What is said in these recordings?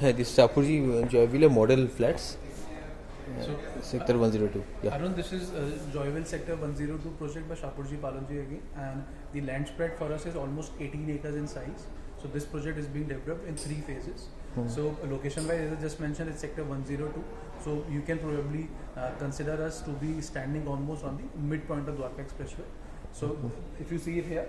This Shapurji Joyville model flats, So, sector 102. Yeah. Arun, this is Joyville Sector 102 project by Shapurji Palanji again, and the land spread for us is almost 18 acres in size. So this project is being developed in 3 phases. So location-wise, as I just mentioned, it's Sector 102. So you can probably consider us to be standing almost on the midpoint of Dwarka Expressway. So if you see it here,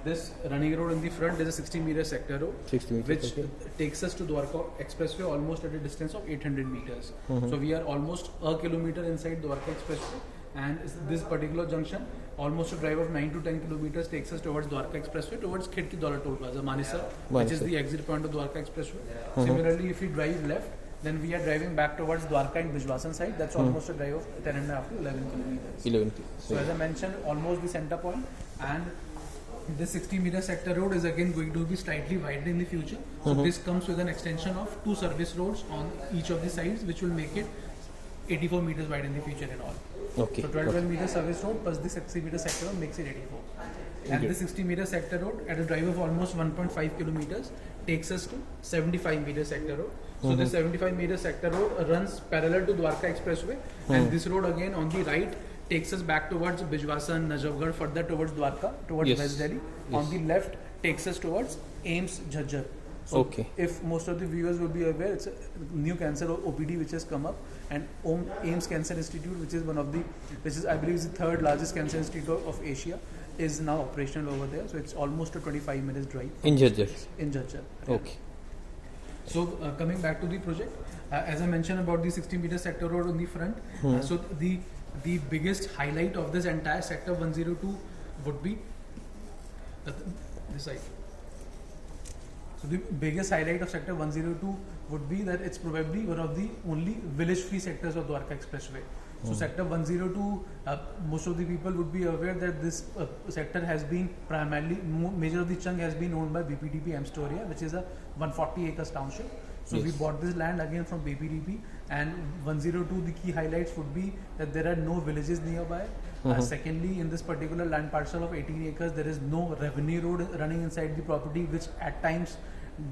this running road in the front is a 60-meter sector road, 60 meters, which okay. takes us to Dwarka Expressway almost at a distance of 800 meters. So we are almost a kilometer inside Dwarka Expressway, and this particular junction, almost a drive of 9 to 10 kilometers, takes us towards Dwarka Expressway, towards Khidki Dollar Toll Plaza, Manesar, which is Manesar. the exit point of Dwarka Expressway. Similarly, if we drive left, then we are driving back towards Dwarka and Bijwasan side. That's almost a drive of 10.5 to 11 kilometers. 11. So as I mentioned, almost the center point, and this 60-meter sector road is again going to be slightly widened in the future. So this comes with an extension of 2 service roads on each of the sides, which will make it 84 meters wide in the future in all. Okay. So 12 meter service road plus the 60-meter sector road makes it 84. And the 60-meter sector road at a drive of almost 1.5 kilometers takes us to 75-meter sector road. So this 75-meter sector road runs parallel to Dwarka Expressway, and this road again on the right takes us back towards Bijwasan, Najafgarh, further towards Dwarka, towards Yes. West Delhi. Yes. On the left takes us towards AIIMS Jhajjar. So Okay. if most of the viewers will be aware, it's a new cancer OPD which has come up, and AIIMS Cancer Institute, which is I believe is the 3rd largest cancer institute of Asia, is now operational over there. So it's almost a 25 minutes drive In Jhajjar. in Jhajjar. Okay. So coming back to the project, as I mentioned about the 60-meter sector road on the front, so the biggest highlight of this entire sector 102 would be this side. So the biggest highlight of sector 102 would be that it's probably one of the only village-free sectors of Dwarka Expressway. So sector 102, most of the people would be aware that this sector has been primarily, major of the chunk has been owned by BPDP Amstoria, which is a 140 acres township. So we Yes. bought this land again from BPDP, and 102, the key highlights would be that there are no villages nearby. Secondly, in this particular land parcel of 18 acres, there is no revenue road running inside the property, which at times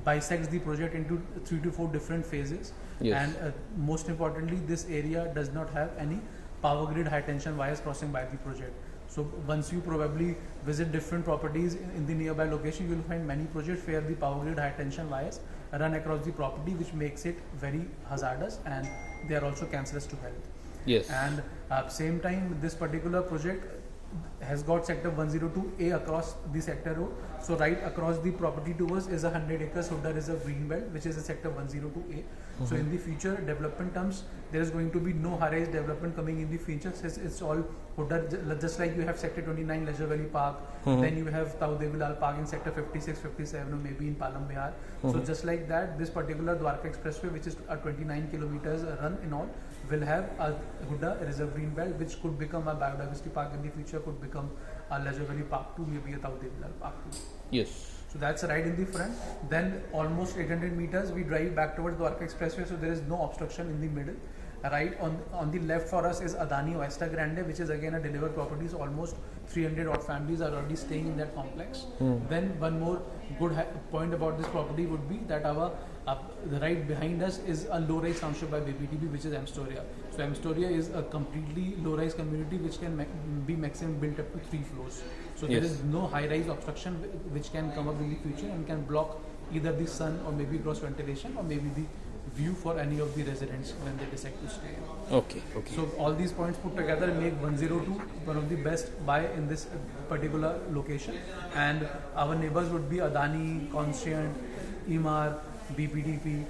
bisects the project into 3 to 4 different phases. Yes. And most importantly, this area does not have any power grid high tension wires crossing by the project. So once you probably visit different properties in the nearby location, you will find many projects where the power grid high tension wires run across the property, which makes it very hazardous, and they are also cancerous to health. Yes. And same time, this particular project has got sector 102A across the sector road. So right across the property to us is a 100 acres Hooda Reserve green belt, which is a sector 102A. So in the future development terms, there is going to be no high-rise development coming in the future. It's all Hooda, just like you have sector 29 Leisure Valley Park, then you have Tau Devilal Park in sector 56, 57, or maybe in Palam Bihar. So just like that, this particular Dwarka Expressway, which is a 29 kilometers run in all, will have a Hooda Reserve green belt, which could become a biodiversity park in the future, could become a Leisure Valley Park 2, maybe a Tau Devilal Park 2. Yes. So that's right in the front. Then almost 800 meters we drive back towards Dwarka Expressway, so there is no obstruction in the middle. Right on the left for us is Adani Oyster Grande, which is again a delivered property. So almost 300 odd families are already staying in that complex. Then one more good point about this property would be that our right behind us is a low-rise township by BPTB, which is Amstoria. So Amstoria is a completely low-rise community which can be maximum built up to 3 floors. So there Yes. is no high-rise obstruction which can come up in the future and can block either the sun or maybe cross ventilation or maybe the view for any of the residents when they decide to stay. Okay. Okay. So all these points put together make 102 one of the best buy in this particular location. And our neighbors would be Adani, Conscient, Emaar, BPDP.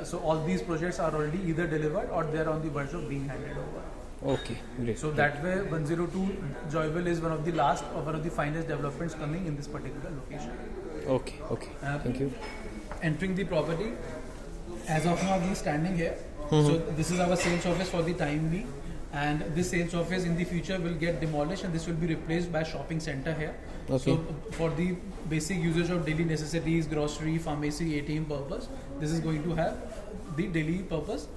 So all these projects are already either delivered or they are on the verge of being handed over. Okay. Great. So that way 102 Joyville is one of the last or one of the finest developments coming in this particular location. Okay. Okay. Thank you. Entering the property, as of now we are standing here. So this is our sales office for the time being, and this sales office in the future will get demolished and this will be replaced by a shopping center here. Okay. So for the basic usage of daily necessities, grocery, pharmacy, ATM purpose, this is going to have the daily purpose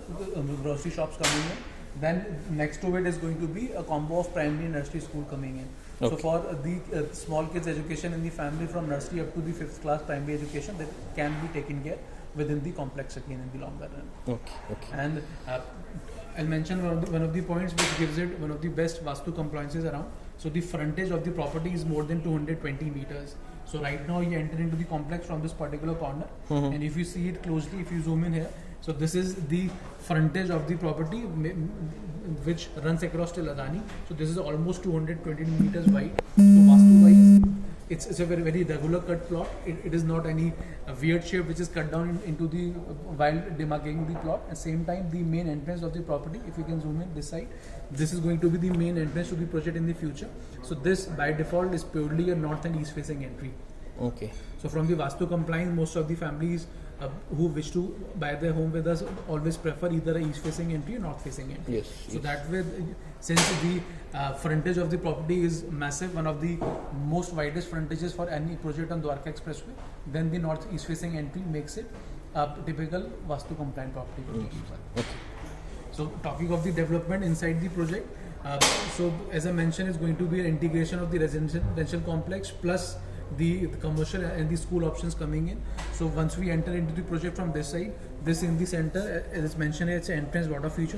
grocery shops coming in. Then next to it is going to be a combo of primary and nursery school coming in. So Okay. for the small kids education in the family from nursery up to the 5th class primary education, that can be taken care within the complex again in the longer run. Okay. Okay. And I'll mention one of the points which gives it one of the best Vastu compliances around. So the frontage of the property is more than 220 meters. So right now you enter into the complex from this particular corner, and if you see it closely, if you zoom in here, so this is the frontage of the property which runs across till Adani. So this is almost 220 meters wide. So Vastu wise, it's a very regular cut plot. It is not any weird shape which is cut down into the while demarcating the plot. At the same time, the main entrance of the property, if you can zoom in this side, this is going to be the main entrance to the project in the future. So this by default is purely a north and east facing entry. Okay. So from the Vastu compliance, most of the families who wish to buy their home with us always prefer either a east facing entry or north facing entry. Yes. So that way, since the frontage of the property is massive, one of the most widest frontages for any project on Dwarka Expressway, then the north-east facing entry makes it a typical Vastu compliant property. Okay. So talking of the development inside the project, so as I mentioned, it's going to be an integration of the residential complex plus the commercial and the school options coming in. So once we enter into the project from this side, this in the center, as it's mentioned, it's an entrance water feature.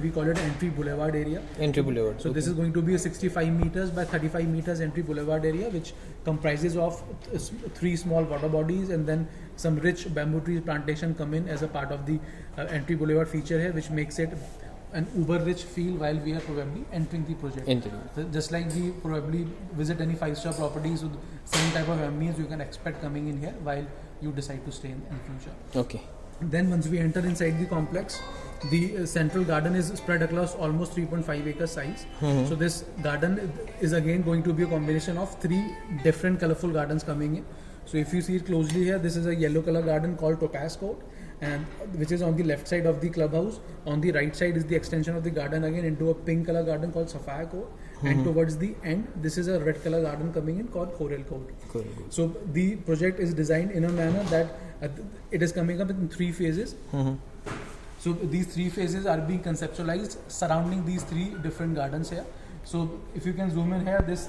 We call it entry boulevard area. Entry boulevard. So this is going to be a 65 meters by 35 meters entry boulevard area, which comprises of 3 small water bodies and then some rich bamboo tree plantation come in as a part of the entry boulevard feature here, which makes it an uber rich feel while we are probably entering the project. So just like we probably visit any 5-star properties with same type of ambience you can expect coming in here while you decide to stay in future. Okay. Then once we enter inside the complex, the central garden is spread across almost 3.5 acre size. So this garden is again going to be a combination of 3 different colorful gardens coming in. So if you see it closely here, this is a yellow color garden called Topaz Court, and which is on the left side of the clubhouse. On the right side is the extension of the garden again into a pink color garden called Sapphire Court, and towards the end this is a red color garden coming in called Coral Court. So the project is designed in a manner that it is coming up in 3 phases. So these 3 phases are being conceptualized surrounding these 3 different gardens here. So if you can zoom in here, this is